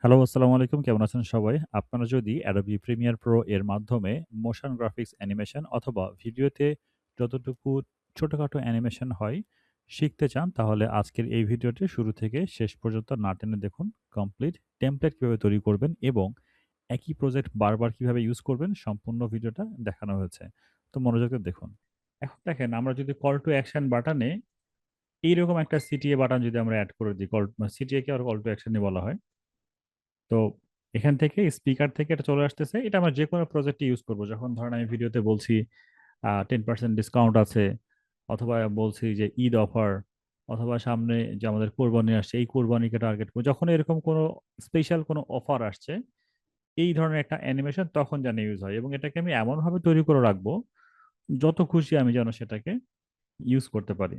Hello, আসসালামু আলাইকুম। কেমন আছেন সবাই? আপনারা যদি Adobe Premiere Pro এর মাধ্যমে মোশন গ্রাফিক্স অ্যানিমেশন অথবা ভিডিওতে যতটুকু ছোটখাটো অ্যানিমেশন হয় শিখতে চান, তাহলে আজকের এই ভিডিওটি শুরু থেকে শেষ পর্যন্ত না টেনে দেখুন। কমপ্লিট টেমপ্লেট কিভাবে তৈরি করবেন এবং একই প্রজেক্ট বারবার কিভাবে ইউজ করবেন সম্পূর্ণ ভিডিওটা দেখানো হয়েছে। তো মনোযোগ দিয়ে দেখুন। এখন দেখেন, আমরা যদি কল টু অ্যাকশন বাটনে এইরকম একটা সিটিএ বাটন যদি আমরা এড করে দিই, CTA K R call to অ্যাকশনই বলা হয়। তো এখান থেকে স্পিকার থেকে এটা চলে আসতেছে। এটা আমরা যেকোনো প্রজেক্টে ইউজ করব। যখন ধরেন আমি ভিডিওতে বলছি 10% ডিসকাউন্ট আছে, অথবা বলছি যে ঈদ অফার, অথবা সামনে যে আমাদের কোরবানি আসছে, এই কোরবানিকে টার্গেট করে যখন এরকম কোনো স্পেশাল কোনো অফার আসছে, এই ধরনের একটা অ্যানিমেশন তখন যেন ইউজ হয়, এবং এটাকে আমি এমনভাবে তৈরি করে রাখবো যত খুশি আমি যেন সেটাকে ইউজ করতে পারি।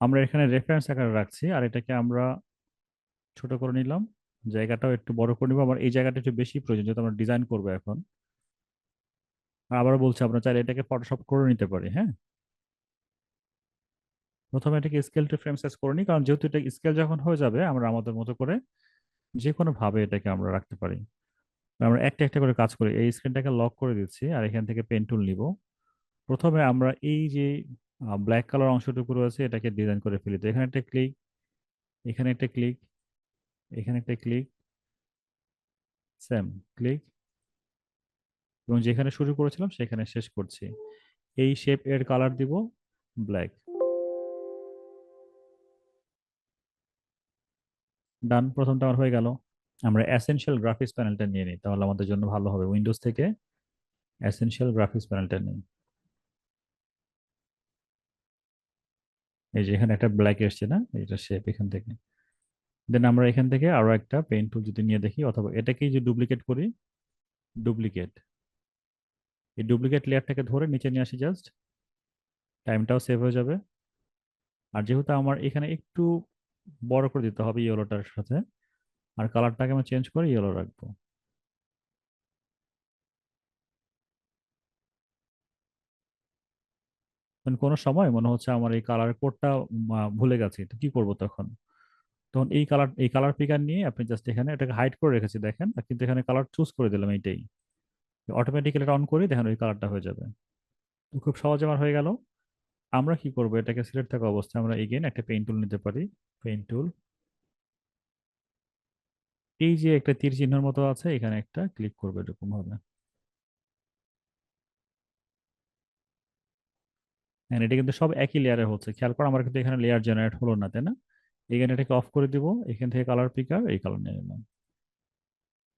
আমরা এখানে রেফারেন্স আকারে রাখছি, আর এটাকে আমরা ছোট করে নিলাম। জায়গাটাও একটু বড় করে নিব। আমার এই জায়গাটা একটু বেশি প্রয়োজন, যেহেতু আমরা ডিজাইন করবো এখন। আবারও বলছি, আমরা চাইলে এটাকে ফটোশপ করে নিতে পারি, হ্যাঁ। প্রথমে এটাকে স্কেল টু ফ্রেম সাইজ করে নিই, কারণ যেহেতু এটা স্কেল যখন হয়ে যাবে আমরা আমাদের মতো করে যে কোনো ভাবে এটাকে আমরা রাখতে পারি। আমরা একটা একটা করে কাজ করি। এই স্ক্রিনটাকে লক করে দিচ্ছি, আর এখান থেকে পেন টুল নিব। প্রথমে আমরা এই যে ব্ল্যাক কালার অংশটুকু রয়েছে এটাকে ডিজাইন করে ফেলি। তো এখানে একটা ক্লিক, এখানে একটা ক্লিক, এখানে একটা ক্লিক, সেম ক্লিক, এবং যেখানে শুরু করেছিলাম সেখানে শেষ করছি। এই শেপ এর কালার দিব ব্ল্যাক। ডান, প্রথমটা আমার হয়ে গেল। আমরা অ্যাসেনশিয়াল গ্রাফিক্স প্যানেলটা নিয়ে নিই, তাহলে আমাদের জন্য ভালো হবে। উইন্ডোজ থেকে অ্যাসেনশিয়াল গ্রাফিক্স প্যানেলটা নিই। এই যে এখানে একটা ব্ল্যাক এসছে না, এটা শেপ এখান থেকে। দেন আমরা এখান থেকে আরো একটা পেইন্ট টুল যদি নিয়ে দেখি, অথবা এটাকেই যে ডুপ্লিকেট করি, ডুপ্লিকেট, এই ডুপ্লিকেট লেয়ারটাকে ধরে নিচে নিয়ে আসি জাস্ট। টাইমটাও সেভ হয়ে যাবে। আর যেহেতু আমার এখানে একটু বড় করে দিতে হবে ইয়েলোটার সাথে, আর কালারটাকে আমি চেঞ্জ করে ইয়েলো রাখবো। কারণ কোনো সময় মনে হচ্ছে আমার এই কালার কোডটা ভুলে গেছি, তো কি করব তখন? তখন এই কালার পিকার নিয়ে আপনি জাস্ট এখানে এটাকে হাইড করে রেখেছি দেখেন, আর কিন্তু এখানে কালার চুজ করে দিলাম এইটাই। অটোমেটিক্যালি এটা অন করি, দেখেন ওই কালারটা হয়ে যাবে। তো খুব সহজে আমার হয়ে গেল। আমরা কি করব, এটাকে সিলেক্ট থাকা অবস্থায় আমরা এগেইন একটা পেইন্ট টুল নিতে পারি। পেইন্ট টুল, এই যে একটা তীর চিহ্নের মতো আছে, এখানে একটা ক্লিক করবে এরকম ভাবে। হ্যাঁ, এটা কিন্তু সব একই লেয়ারে হচ্ছে, খেয়াল করো। আমার কিন্তু এখানে লেয়ার জেনারেট হলো না, তাই না? এখানে এটাকে অফ করে দিব, এখান থেকে কালার পিকার এই কালার নিয়ে নিলাম,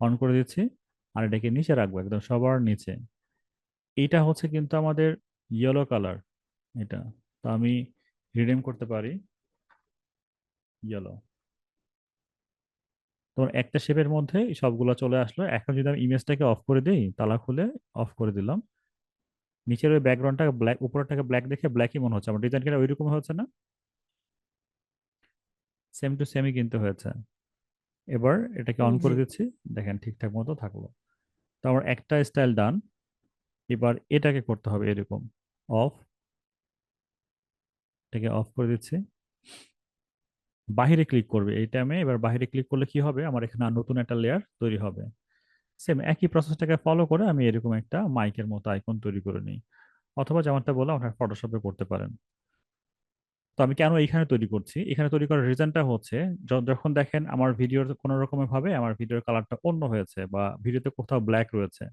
অন করে দিচ্ছি। আর এটাকে নিচে রাখবো, একদম সবার নিচে। এইটা হচ্ছে কিন্তু আমাদের ইয়েলো কালার, এটা। তো আমি রিডিম করতে পারি ইয়েলো। তোমার একটা শেপের মধ্যে সবগুলো চলে আসলো। এখন যদি আমি ইমেজটাকে অফ করে দিই, তালা খুলে অফ করে দিলাম, নিচের ওই ব্যাকগ্রাউন্ডটা ব্ল্যাক, উপরটাকে ব্ল্যাক দেখে ব্ল্যাকই মনে হচ্ছে। আমার ডিজাইনটা ওইরকম হচ্ছে না? সেম টু সেমই কিন্তু হয়েছে। এবার এটাকে অন জি। করে দিচ্ছি, দেখেন ঠিকঠাক মতো থাকলো। তো আমার একটা স্টাইল ডান। এবার এটাকে করতে হবে এরকম অফ, এটাকে অফ করে দিচ্ছি। বাহিরে ক্লিক করবে এই টাইমে। এবার বাহিরে ক্লিক করলে কি হবে, আমার এখানে আর নতুন একটা লেয়ার তৈরি হবে। সেম একই প্রসেসটাকে ফলো করে আমি এরকম একটা মাইকের মতো আইকন তৈরি করে নিই, অথবা যেমনটা বললাম আপনার ফটোশপে করতে পারেন। তো আমি কেন এইখানে তৈরি করছি, এখানে তৈরি করার রিজনটা হচ্ছে, যখন দেখেন আমার ভিডিওর কোনো রকমের ভাবে আমার ভিডিওর কালারটা অন্য হয়েছে, বা ভিডিওতে কোথাও ব্ল্যাক রয়েছে,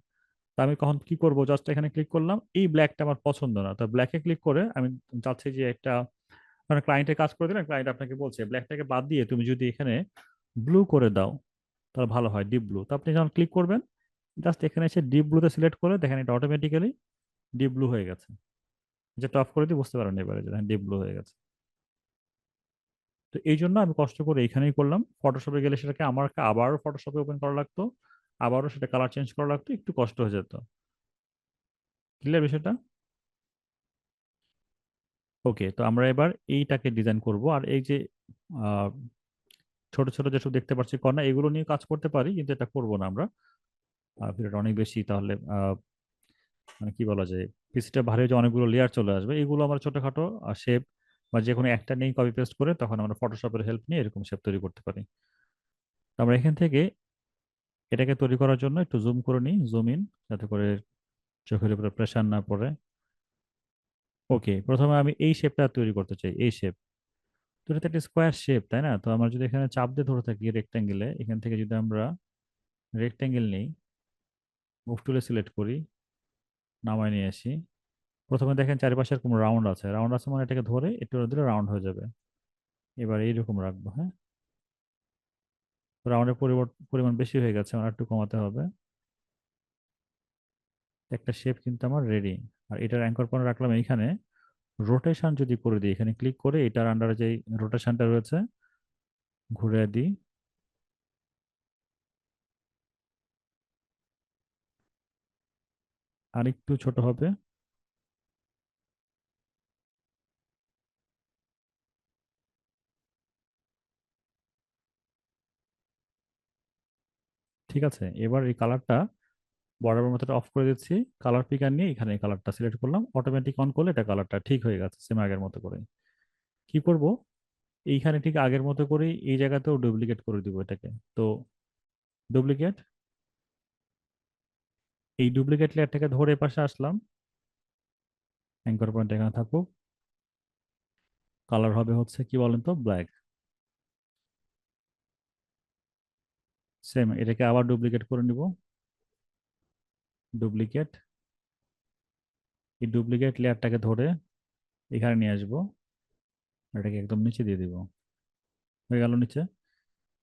তো আমি কখন কি করব, জাস্ট এখানে ক্লিক করলাম, এই ব্ল্যাকটা আমার পছন্দ না, তো ব্ল্যাকে ক্লিক করে আমি চাচ্ছি যে একটা, মানে ক্লায়েন্টের কাজ করে দিলেন, ক্লায়েন্ট আপনাকে বলছে ব্ল্যাকটাকে বাদ দিয়ে তুমি যদি এখানে ব্লু করে দাও তাহলে ভালো হয়, ডিপ ব্লু। তো আপনি যখন ক্লিক করবেন, জাস্ট এখানে এসে ডিপ ব্লুতে সিলেক্ট করে দেখেন এটা অটোমেটিক্যালি ডিপ ব্লু হয়ে গেছে। যেটা অফ করে দিয়ে বুঝতে পারেন এবারে যে ডিপ ব্লু হয়ে গেছে। তো এই জন্য আমি কষ্ট করে এখানেই করলাম। ফটোশপে গেলে সেটাকে আমাকে আবারও ফটোশপে ওপেন করা লাগতো, আবারও সেটা কালার চেঞ্জ করা লাগতো, একটু কষ্ট হয়ে যেত। ক্লিয়ার বিষয়টা? ওকে, তো আমরা এবার এইটাকে ডিজাইন করব। আর এই যে আহ, ছোট ছোট যেসব দেখতে পাচ্ছি কর্নার, এগুলো নিয়ে কাজ করতে পারি, কিন্তু এটা করবো না আমরা। ভিডিওটা অনেক বেশি তাহলে মানে কি বলা যায়, পিসিটা ভারী হয়ে যে অনেকগুলো লেয়ার চলে আসবে। এগুলো আমরা ছোটখাটো শেপ বা যে কোনো একটা নিয়ে কপি পেস্ট করে তখন আমরা ফটোশপের হেল্প নিয়ে এরকম শেপ তৈরি করতে পারি। তো আমরা এখান থেকে এটাকে তৈরি করার জন্য একটু জুম করে নিই, জুম ইন, যাতে করে চোখের উপরে প্রেসার না পড়ে। ওকে, প্রথমে আমি এই শেপটা তৈরি করতে চাই, এই শেপ। তো এটা তো একটা স্কোয়ার শেপ, তাই না? তো আমরা যদি এখানে চাপ দিয়ে ধরে থাকি রেক্ট্যাঙ্গেলে, এখান থেকে যদি আমরা রেক্ট্যাঙ্গেল নিই, মুভ টুলে সিলেক্ট করি, নামায় নিয়ে আসি। প্রথমে দেখেন চারিপাশে এরকম রাউন্ড আছে, রাউন্ড আছে মানে এটাকে ধরে একটু দিলে রাউন্ড হয়ে যাবে। এবার এইরকম রাখবো, হ্যাঁ। রাউন্ডের পরিমাণ বেশি হয়ে গেছে, আমার একটু কমাতে হবে। একটা শেপ কিন্তু আমার রেডি। আর এটার অ্যাঙ্কর পয়েন্ট রাখলাম এইখানে। রোটেশন যদি করে দিই, এখানে ক্লিক করে এটার আন্ডারে যে রোটেশনটা রয়েছে ঘুরে দিই, আর একটু ছোট হবে। ঠিক আছে, এবার এই কালারটা বর্ডার মতোটা অফ করে দিচ্ছি। কালার পিকার নিয়ে এখানে এই কালারটা সিলেক্ট করলাম, অটোমেটিক অন করলে এটা কালারটা ঠিক হয়ে গেছে সেম আগের মতো করে। কি করব, এইখানে ঠিক আগের মতো করে এই জায়গাতেও ডুপ্লিকেট করে দিব এটাকে। তো ডুপ্লিকেট, এই ডুপ্লিকেট লেয়ারটাকে ধরে পাশে আসলাম, অ্যাঙ্কর পয়েন্ট এখানে থাকুক। কালার হবে হচ্ছে কি বলেন তো, ব্ল্যাক। সেম এটাকে আবার ডুপ্লিকেট করে নিব, ডুপ্লিকেট। এই ডুপ্লিকেট লেয়ারটাকে ধরে এখানে নিয়ে আসবো, এটাকে একদম নিচে দিয়ে দিব, হয়ে গেল নিচে।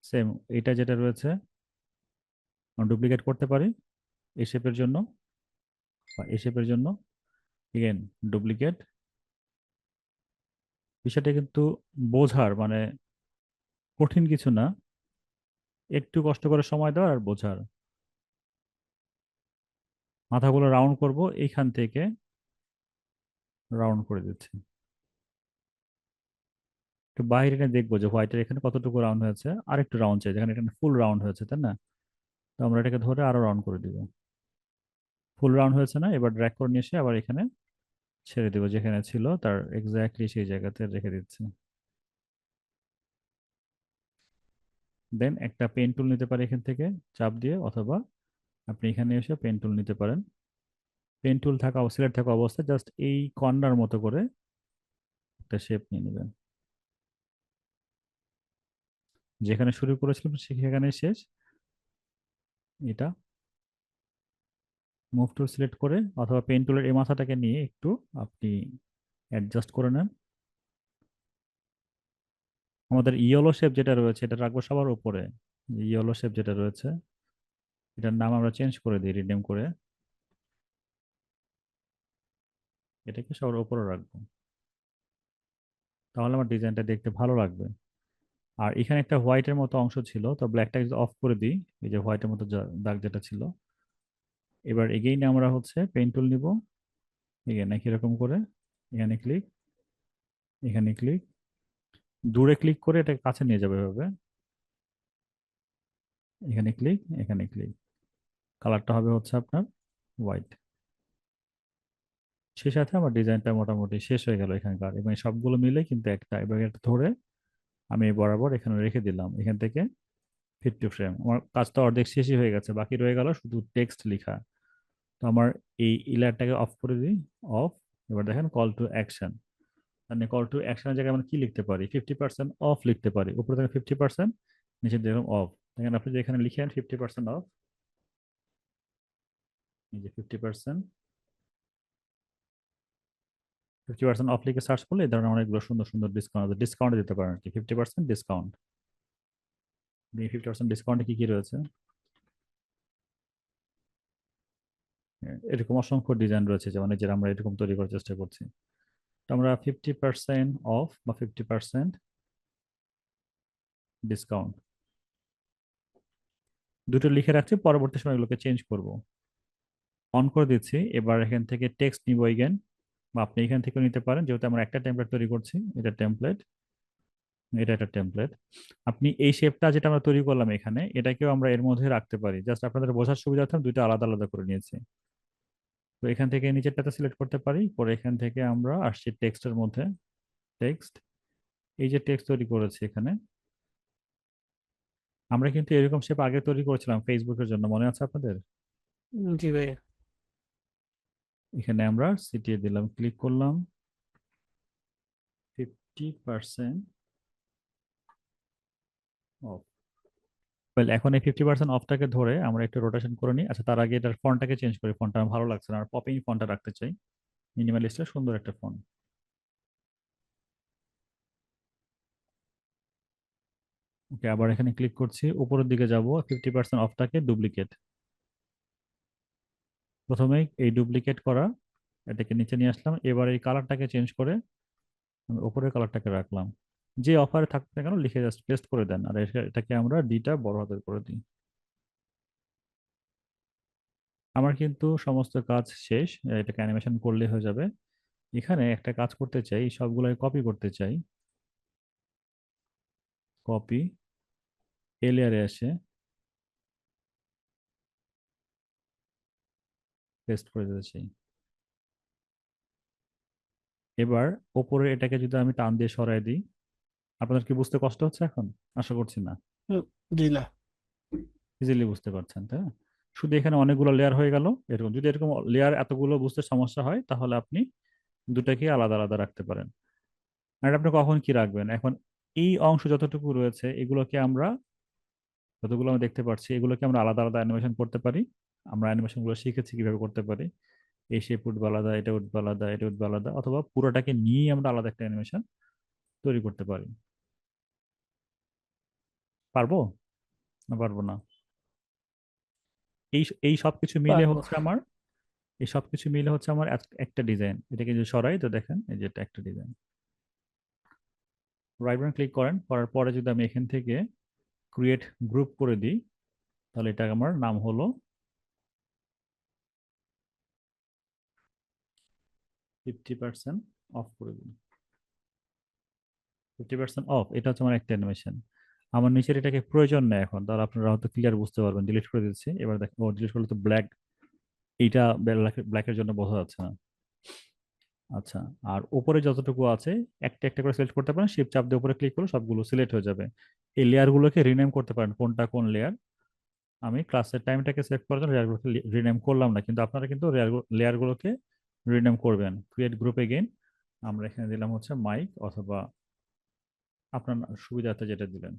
সেম এটা যেটা রয়েছে ডুপ্লিকেট করতে পারি এই শেপের জন্য বা এই শেপের জন্য। Again duplicate. বিষয়টা কিন্তু বোঝার মানে কঠিন কিছু না, একটু কষ্ট করে সময় দেওয়ার আর বোঝার। মাথাগুলো রাউন্ড করব, এইখান থেকে রাউন্ড করে দিচ্ছি। একটু বাইরে এনে দেখবো যে হোয়াইটের এখানে কতটুকু রাউন্ড হয়েছে, আর একটু রাউন্ড চাই, যেখানে এখানে ফুল রাউন্ড হয়েছে, তাই না? তো আমরা এটাকে ধরে আরো রাউন্ড করে দিব। ফুল রাউন্ড হয়েছে না? এবার ড্র্যাগ করে নিয়ে এসে আবার এখানে ছেড়ে দিব, যেখানে ছিল তার এক্স্যাক্টলি সেই জায়গাতে রেখে দিচ্ছি। দেন একটা পেন টুল নিতে পারি এখান থেকে চাপ দিয়ে, অথবা আপনি এখানে এসে পেন টুল নিতে পারেন। পেন টুল থাকা সিলেক্ট থাকা অবস্থায় জাস্ট এই কর্নার মতো করে একটা শেপ নিয়ে নেবেন। যেখানে শুরু করেছিলাম সেখানে শেষ। এটা মুভ টুল সিলেক্ট করে অথবা পেন টুলের এই মাথাটাকে নিয়ে একটু আপনি অ্যাডজাস্ট করে নেন। আমাদের ইয়েলো শেপ যেটা রয়েছে এটা রাখবো সবার উপরে। ইয়েলো শেপ যেটা রয়েছে এটার নাম আমরা চেঞ্জ করে দিই, রিনেম করে এটাকে সবার উপরে রাখবো। তাহলে আমার ডিজাইনটা দেখতে ভালো লাগবে। আর এখানে একটা হোয়াইটের মতো অংশ ছিল, তো ব্ল্যাকটা যদি অফ করে দিই, এই যে হোয়াইটের মতো দাগ যেটা ছিল, এবার এগেইন আমরা হচ্ছে পেন টুল নিব, এখানে কিরকম করে এখানে ক্লিক, এখানে ক্লিক, দূরে ক্লিক করে এটা কাছে নিয়ে যাবে এভাবে, এখানে ক্লিক, এখানে ক্লিক। কালারটা হবে হচ্ছে আপনার হোয়াইট। সেই সাথে আমার ডিজাইনটা মোটামুটি শেষ হয়ে গেল এখানকার, এবং এই সবগুলো মিলে কিন্তু একটা। এবার এটা ধরে আমি বরাবর এখানে রেখে দিলাম, এখান থেকে ফিট টু ফ্রেম। আমার কাজ তো অর্ধেক শেষই হয়ে গেছে, বাকি রয়ে গেল শুধু টেক্সট লেখা। তো আমার এই ইলারটাকে অফ করে দিই, অফ। এবার দেখেন কল টু অ্যাকশন, মানে কল টু অ্যাকশনের জায়গায় আমরা কি লিখতে পারি, 50% অফ লিখতে পারি। উপরে দেখেন 50%, নিচে দেখুন অফ। দেখেন আপনি যেখানে লিখেন 50% অফ, এই যে 50%, 50% অফ লিখে সার্চ করলে এই ধরনের অনেকগুলো সুন্দর সুন্দর ডিসকাউন্ট দিতে পারেন আর কি। 50% ডিসকাউন্ট, 50% ডিসকাউন্টে কি কি রয়েছে, এরকম অসংখ্য ডিজাইন রয়েছে, যেমন এই যে আমরা এরকম তৈরি করার চেষ্টা করছি। তো আমরা 50% অফ বা 50% ডিসকাউন্ট দুটো লিখে রাখছি, পরবর্তী সময় এগুলোকে চেঞ্জ করব। অন করে দিচ্ছি। এবার এখান থেকে টেক্সট নিব এগেন, বা আপনি এখান থেকে নিতে পারেন, যেহেতু আমরা একটা টেমপ্লেট তৈরি করছি। এটা টেমপ্লেট, এটা একটা টেমপ্লেট। আপনি এই শেপটা যেটা আমরা তৈরি করলাম এখানে, এটাকেও আমরা এর মধ্যে রাখতে পারি। জাস্ট আপনাদের বোঝার সুবিধার্থে আমি দুইটা আলাদা আলাদা করে নিয়েছি। তো এখান থেকে নিচেরটাতে সিলেক্ট করতে পারি, পরে এখান থেকে আমরা আসছি টেক্সটের মধ্যে। টেক্সট, এই যে টেক্সট তৈরি করেছি এখানে, আমরা কিন্তু এরকম শেপ আগে তৈরি করেছিলাম ফেসবুকের জন্য, মনে আছে আপনাদের? জি ভাই। এখানে আমরা সিটিয়ে দিলাম, ক্লিক করলাম, 50% অফ। ওয়েল, এখন এই 50% অফটাকে ধরে আমরা একটু রোটেশন করে নিই। আচ্ছা, তার আগে এটার ফন্টটাকে চেঞ্জ করি, ফন্টটা আমার ভালো লাগছে না, আর পপিং ফন্টটা রাখতে চাই। মিনিমালিস্টের সুন্দর একটা ফন্ট। ওকে, আবার এখানে ক্লিক করছি, উপরের দিকে যাব, 50% অফটাকে ডুপ্লিকেট। প্রথমেই এই ডুপ্লিকেট করা, এটাকে নিচে নিয়ে আসলাম। এবার এই কালারটাকে চেঞ্জ করে আমি উপরের কালারটাকে রাখলাম। যে অফারে থাকবে না কেন লিখে জাস্ট পেস্ট করে দেন, আর এটাকে আমরা ডিটা বড় হাতের করে দিই। আমার কিন্তু সমস্ত কাজ শেষ, এটাকে অ্যানিমেশন করলে হয়ে যাবে। এখানে একটা কাজ করতে চাই, সবগুলোই কপি করতে চাই। কপি, এ লেয়ারে এসে পেস্ট করে দিতে চাই। এবার ওপরে এটাকে যদি আমি টান দিয়ে সরাই দিই, আপনাদের কি বুঝতে কষ্ট হচ্ছে এখন? আশা করছি না, হুম, জি না। ইজিলি বুঝতে পারছেন, তাই না? শুধু এখানে অনেকগুলো লেয়ার হয়ে গেল। এরকম যদি এরকম লেয়ার এতগুলো বুঝতে সমস্যা হয়, তাহলে আপনি দুটাকে আলাদা আলাদা রাখতে পারেন। আর আপনি কখন কি রাখবেন? এখন এই অংশ যতটুকু রয়েছে এগুলোকে আমরা, যতগুলো আমরা দেখতে পাচ্ছি, এগুলোকে আমরা আলাদা আলাদা অ্যানিমেশন করতে পারি। আমরা অ্যানিমেশন গুলো শিখেছি কিভাবে করতে পারি। এই শেপ উঠবে আলাদা, এটা উঠবে আলাদা, এটা উঠবে আলাদা, অথবা পুরোটাকে নিয়ে আমরা আলাদা একটা অ্যানিমেশন তৈরি করতে পারি। পারবো না পারবো না? এই এই সবকিছু মিলে পারবো। হচ্ছে আমার, এই সবকিছু মিলে হচ্ছে আমার একটা ডিজাইন। এটাকে যদি সরাই তো দেখেন এই যে এটা একটা ডিজাইন। রাইট বাটন ক্লিক করেন, করার পরে যদি আমি এখান থেকে ক্রিয়েট গ্রুপ করে দিই, তাহলে এটা আমার নাম হলো 50% অফ করে দিই। 50% অফ, এটা হচ্ছে আমার একটা অ্যানিমেশন। আমার নিচের এটাকে প্রয়োজন নেই এখন, তাহলে আপনারা হয়তো ক্লিয়ার বুঝতে পারবেন। ডিলিট করে দিচ্ছি। এবার দেখো, ও ডিলিট করলে তো ব্ল্যাক, এইটা ব্ল্যাকের জন্য বোঝা যাচ্ছে না। আচ্ছা, আর উপরে যতটুকু আছে একটা একটা করে সিলেক্ট করতে পারেন, শিফট চাপ দিয়ে উপরে ক্লিক করলে সবগুলো সিলেক্ট হয়ে যাবে। এই লেয়ারগুলোকে রিনেম করতে পারেন, কোনটা কোন লেয়ার। আমি ক্লাসের টাইমটাকে সেভ করার জন্য লেয়ারগুলোকে রিনেম করলাম না, কিন্তু আপনারা কিন্তু লেয়ারগুলোকে রিনেম করবেন। ক্রিয়েট গ্রুপ এগেইন, আমরা এখানে দিলাম হচ্ছে মাইক, অথবা আপনার সুবিধাতে যেটা দিলেন।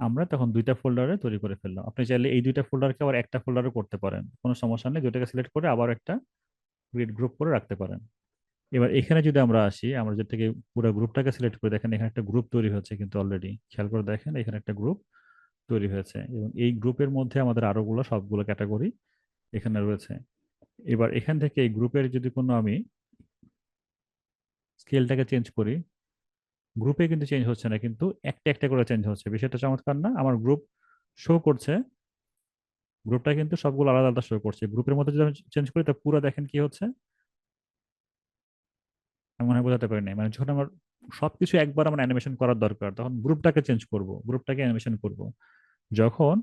আমরা তখন দুইটা ফোল্ডারে তৈরি করে ফেললাম। আপনি চাইলে এই দুইটা ফোল্ডারকে আবার একটা ফোল্ডারে করতে পারেন, কোনো সমস্যা নেই। দুইটাকে সিলেক্ট করে আবার একটা ক্রিয়েট গ্রুপ করে রাখতে পারেন। এবার এখানে যদি আমরা আসি, আমরা যেটাকে পুরো গ্রুপটাকে সিলেক্ট করে দেখেন, এখানে একটা গ্রুপ তৈরি হচ্ছে কিন্তু অলরেডি, খেয়াল করে দেখেন এখানে একটা গ্রুপ তৈরি হয়েছে, এবং এই গ্রুপের মধ্যে আমাদের আরোগুলো সবগুলো ক্যাটাগরি এখানে রয়েছে। এবার এখান থেকে এই গ্রুপের যদি কোনো আমি স্কেলটাকে চেঞ্জ করি, গ্রুপে কিন্তু চেঞ্জ হচ্ছে না, কিন্তু একটা একটা করে চেঞ্জ হচ্ছে। বিষয়টা চমৎকার না? আমার গ্রুপ শো করছে, গ্রুপটা কিন্তু সবগুলো আলাদা আলাদা শো করছে। গ্রুপের মধ্যে যদি আমি চেঞ্জ করি, তা পুরো দেখেন কি হচ্ছে। আমি মনে হয় বোঝাতে পারি নাই। মানে যখন আমার সবকিছু একবার আমার অ্যানিমেশন করার দরকার, তখন গ্রুপটাকে চেঞ্জ করব, গ্রুপটাকে অ্যানিমেশন করব। যখন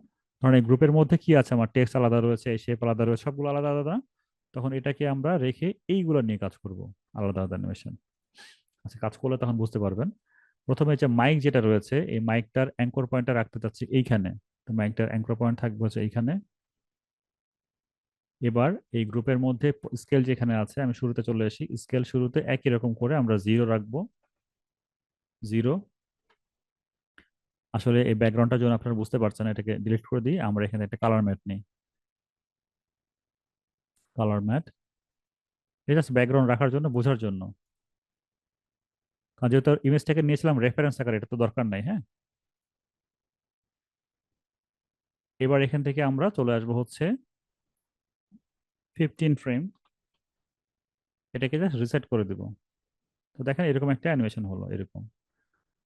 ধরেন এই গ্রুপের মধ্যে কি আছে, আমার টেক্সট আলাদা রয়েছে, শেপ আলাদা রয়েছে, সবগুলো আলাদা আলাদা, তখন এটাকে আমরা রেখে এইগুলো নিয়ে কাজ করব, আলাদা আলাদা অ্যানিমেশন। আচ্ছা, কাজ করলে তখন বুঝতে পারবেন। প্রথমে যে মাইক যেটা রয়েছে, এই মাইকটার অ্যাঙ্কর পয়েন্টটা রাখতে চাচ্ছি এইখানে। তো মাইকটার অ্যাঙ্কর পয়েন্ট থাকবে হচ্ছে এইখানে। এবার এই গ্রুপের মধ্যে স্কেল যেখানে আছে, আমি শুরুতে চলে আসি, স্কেল শুরুতে একই রকম করে আমরা 0 রাখবো। 0। আসলে এই ব্যাকগ্রাউন্ডটার জন্য আপনারা বুঝতে পারছেন না, এটাকে ডিলিট করে দিই। আমরা এখানে একটা কালার ম্যাট নিই, কালার ম্যাট। এটা জাস্ট ব্যাকগ্রাউন্ড রাখার জন্য, বোঝার জন্য। কারণ যেহেতু ইমেজটাকে নিয়েছিলাম রেফারেন্স আকারে, এটা তো দরকার নাই, হ্যাঁ। এবার এখান থেকে আমরা চলে আসবো হচ্ছে 15 ফ্রেম, এটাকে জাস্ট রিসেট করে দিব। তো দেখেন এরকম একটা অ্যানিমেশন হলো এরকম।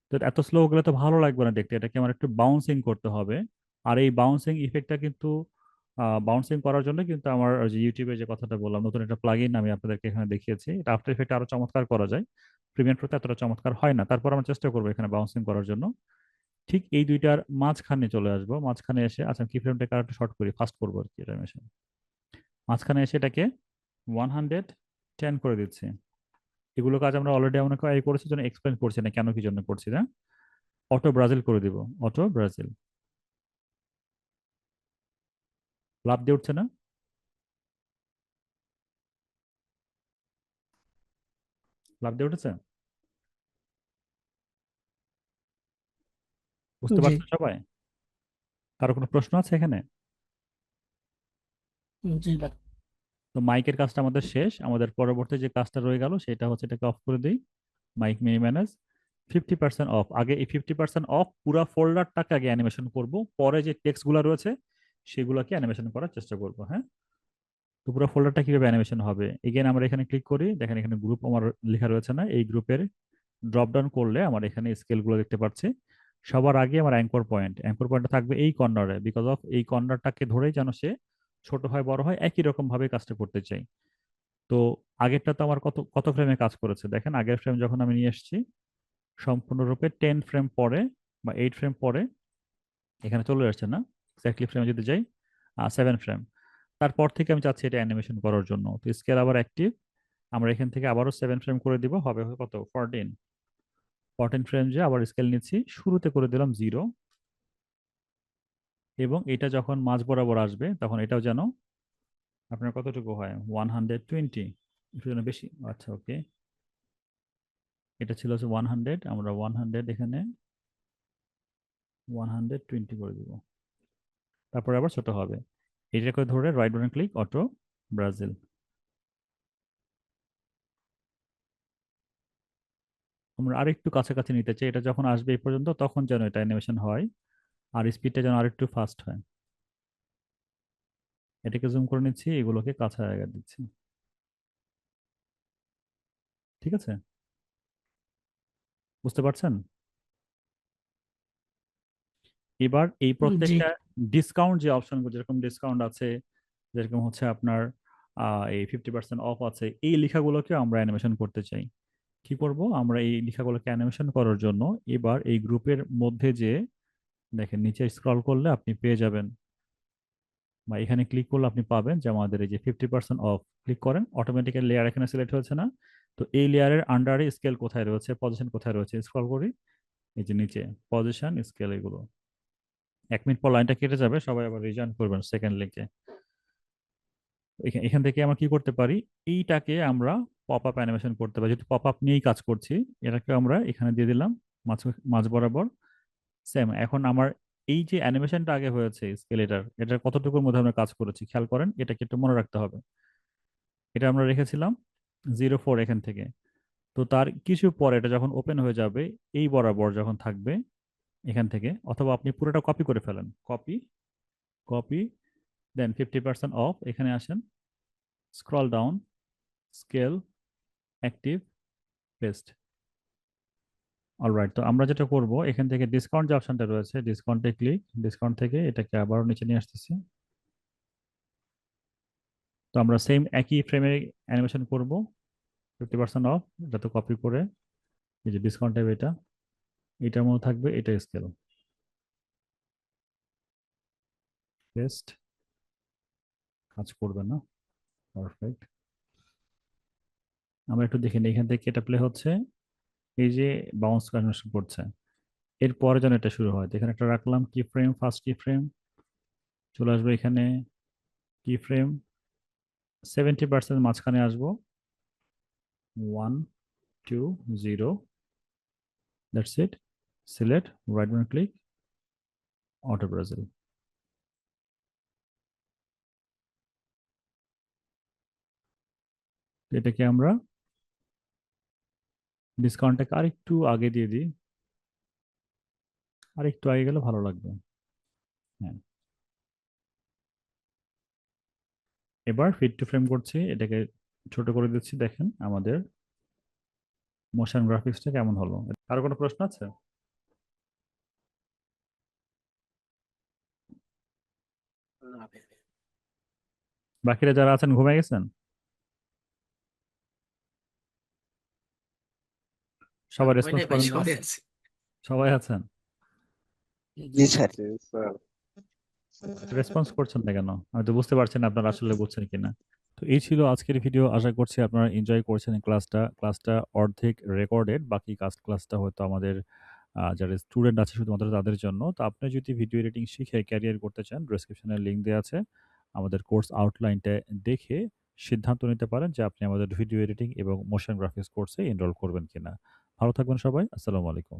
তো এত স্লো গেলে তো ভালো লাগবে না দেখতে, এটাকে আমার একটু বাউন্সিং করতে হবে। আর এই বাউন্সিং ইফেক্টটা কিন্তু, বাউন্সিং করার জন্য কিন্তু আমার ওই যে ইউটিউবে যে কথাটা বললাম, নতুন একটা প্লাগইন আমি আপনাদেরকে এখানে দেখিয়েছি। এটা আফটার ইফেক্ট আরো চমৎকার করা যায়, প্রিমিয়ার প্রোতে এতটা চমৎকার হয় না। তারপর আমরা চেষ্টা করবো এখানে বাউন্সিং করার জন্য। ঠিক এই দুইটার মাঝখানে চলে আসবো, মাঝখানে এসে, আচ্ছা কি ফ্রেমটাকে আর একটু শর্ট করি, ফাস্ট করবো আর কি অ্যানিমেশন। মাঝখানে এসে এটাকে 110 করে দিচ্ছি। এগুলো কাজ আমরা অলরেডি আমরা করেছি, জন্য এক্সপ্লেন করছি না কেন কি জন্য করছি না। অটো ব্রাজিল করে দিব, অটো ব্রাজিল। লাভ দিয়ে উঠছে না? লাভ দিয়ে উঠেছে? বুঝতে জি পারছেন সবাই? কারো কোনো প্রশ্ন আছে এখানে? জি না। তো মাইকের কাজটা আমাদের শেষ। আমাদের পরবর্তী যে কাজটা রয়ে গেল সেটা হচ্ছে এটাকে অফ করে দিই। Mic mini manage 50% off. আগে এই 50% অফ পুরো ফোল্ডারটাকে আগে অ্যানিমেশন করব, পরে যে টেক্সট গুলো রয়েছে সেগুলোকে অ্যানিমেশন করার চেষ্টা করব। হ্যাঁ, তো পুরো ফোল্ডারটা কিভাবে অ্যানিমেশন হবে, এগেন আমরা এখানে ক্লিক করি, দেখেন এখানে গ্রুপ আমার লেখা রয়েছে না, এই গ্রুপের ড্রপ ডাউন করলে আমার এখানে স্কেল গুলো দেখতে পাচ্ছি। সবার আগে আমার অ্যাঙ্কর পয়েন্ট থাকবে এই কর্নারে, বিকজ অফ এই কর্নারটাকে ধরেই যেন সে ছোট হয় বড় হয় একই রকম ভাবে কাজটা করতে চাই। তো আগেরটা তো আমার কত কত ফ্রেমে কাজ করেছে দেখেন, আগের ফ্রেম যখন আমি নিয়ে এসেছি সম্পূর্ণরূপে 10 ফ্রেম পরে বা 8 ফ্রেম পরে এখানে চলে আসছে না, এক্স্যাক্টলি ফ্রেমে যদি যাই 7 ফ্রেম, তারপর থেকে আমি চাচ্ছি এটা অ্যানিমেশন করার জন্য। তো স্কেল আবার অ্যাক্টিভ, আমরা এখান থেকে আবারও 7 ফ্রেম করে দিব, হবে কত 14 ফ্রেম, যে আবার স্কেল নিচ্ছি, শুরুতে করে দিলাম 0, এবং এটা যখন মাঝ বরাবর আসবে তখন এটাও যেন আপনার কতটুকু হয় 120, একটু যেন বেশি। আচ্ছা ওকে, এটা ছিল হচ্ছে 100, আমরা 100 এখানে 120 করে দিব, তারপরে আবার ছোট হবে। এটাকে ধরে right button click, auto Brazil. আমরা আরেকটু কাছাকাছি নিতে চাই, এটা যখন আসবে এই পর্যন্ত তখন যেন এটা অ্যানিমেশন হয়, আর স্পিডটা যেন আরেকটু ফাস্ট হয়। এটাকে জুম করে নিচ্ছি, এগুলোকে কাছে জায়গা দিচ্ছি। ঠিক আছে, বুঝতে পারছেন? এবার এই জি প্রত্যেকটা ডিসকাউন্ট যে অপশনগুলো, যেরকম ডিসকাউন্ট আছে, যেরকম হচ্ছে আপনার এই 50% অফ আছে, এই লেখাগুলোকে আমরা অ্যানিমেশন করতে চাই। কি করব, আমরা এই লেখাগুলোকে অ্যানিমেশন করার জন্য এবার এই গ্রুপের মধ্যে যে দেখেন নিচে স্ক্রল করলে আপনি পেয়ে যাবেন, বা এখানে ক্লিক করলে আপনি পাবেন যে আমাদের এই যে 50% অফ, ক্লিক করেন অটোমেটিক্যালি লেয়ার এখানে সিলেক্ট হয়েছে না? তো এই লেয়ারের আন্ডারে স্কেল কোথায় রয়েছে, পজিশন কোথায় রয়েছে, স্ক্রল করি, এই যে নিচে পজিশন স্কেল, এগুলো 1 মিনিট পর লাইনটা কেটে যাবে, সবাই আবার রিজাইন করবেন সেকেন্ড লিঙ্কে। এখান থেকে আমরা কি করতে পারি, এইটাকে আমরা পপ আপ অ্যানিমেশন করতে পারি, যেহেতু পপ আপ নিয়েই কাজ করছি। এটাকে আমরা এখানে দিয়ে দিলাম মাঝ মাঝ বরাবর। সেম, এখন আমার এই যে অ্যানিমেশনটা আগে হয়েছে স্কেলেটার, এটার কতটুকুর মধ্যে আমরা কাজ করেছি খেয়াল করেন, এটাকে একটু মনে রাখতে হবে। এটা আমরা রেখেছিলাম 0.4 এখান থেকে। তো তার কিছু পরে এটা যখন ওপেন হয়ে যাবে, এই বরাবর যখন থাকবে এখান থেকে, অথবা আপনি পুরোটা কপি করে ফেলেন, কপি, কপি, দেন 50% অফ, এখানে আসেন, scroll down, scale, active, paste. Alright, তো আমরা যেটা করব এখান থেকে ডিসকাউন্ট যে অপশনটা রয়েছে, ডিসকাউন্টে ক্লিক, ডিসকাউন্ট থেকে এটাকে আবারও নিচে নিয়ে আসতেছি। তো আমরা সেম একই ফ্রেমে অ্যানিমেশন করব, 50% অফ, এটা তো কপি করে এই যে ডিসকাউন্ট টাইপ, এটা এটার মধ্যে থাকবে, এটা স্কেল, পেস্ট, কাজ করবে না, পারফেক্ট। আমরা একটু দেখি এখান থেকে এটা প্লে হচ্ছে, এই যে বাউন্স কনভার্সন করছে, এরপরে যেন এটা শুরু হয়। তো এখানে একটা রাখলাম কি ফ্রেম, ফার্স্ট কি ফ্রেম, চলে আসবে এখানে কি ফ্রেম 70% মাঝখানে আসবো, 1 2 0, that's it. Select, right button click, auto browser. এটাকে আমরা ডিসকাউন্টটাকে আরেকটু আগে দিয়ে দিই, আরেকটু আগে গেলে ভালো লাগবে। হ্যাঁ, এবার ফিট টু ফ্রেম করছি, এটাকে ছোট করে দিচ্ছি, দেখেন আমাদের মোশন গ্রাফিক্সটা কেমন হলো। কারো কোনো প্রশ্ন আছে? না ভাই। বাকিরা যারা আছেন ঘুমিয়ে গেছেন? না, সবাই ঘুমাই রেসপন্স নাই ভাই, করেন তো? সবাই আছে। সবাই আছেন? জি স্যার। রেসপন্স করছেন না কেন? আমি তো বুঝতে পারছি না আপনারা আসলে বুঝছেন কিনা। তো এই ছিল আজকের ভিডিও। আশা করছি আপনারা এনজয় করেছেন এই ক্লাসটা। ক্লাসটা অর্ধেক রেকর্ডেড, বাকি ক্লাসটা হয়তো আমাদের যারা স্টুডেন্ট আছে শুধুমাত্র তাদের জন্য। তো আপনি যদি ভিডিও এডিটিং শিখে ক্যারিয়ার করতে চান, ডেসক্রিপশনে লিংক দেয়া আছে। আমাদের কোর্স আউটলাইনটা দেখে সিদ্ধান্ত নিতে পারেন যে আপনি আমাদের ভিডিও এডিটিং এবং মোশন গ্রাফিক্স কোর্সে এনরোল করবেন কিনা। ভালো থাকবেন সবাই। আসসালামু আলাইকুম।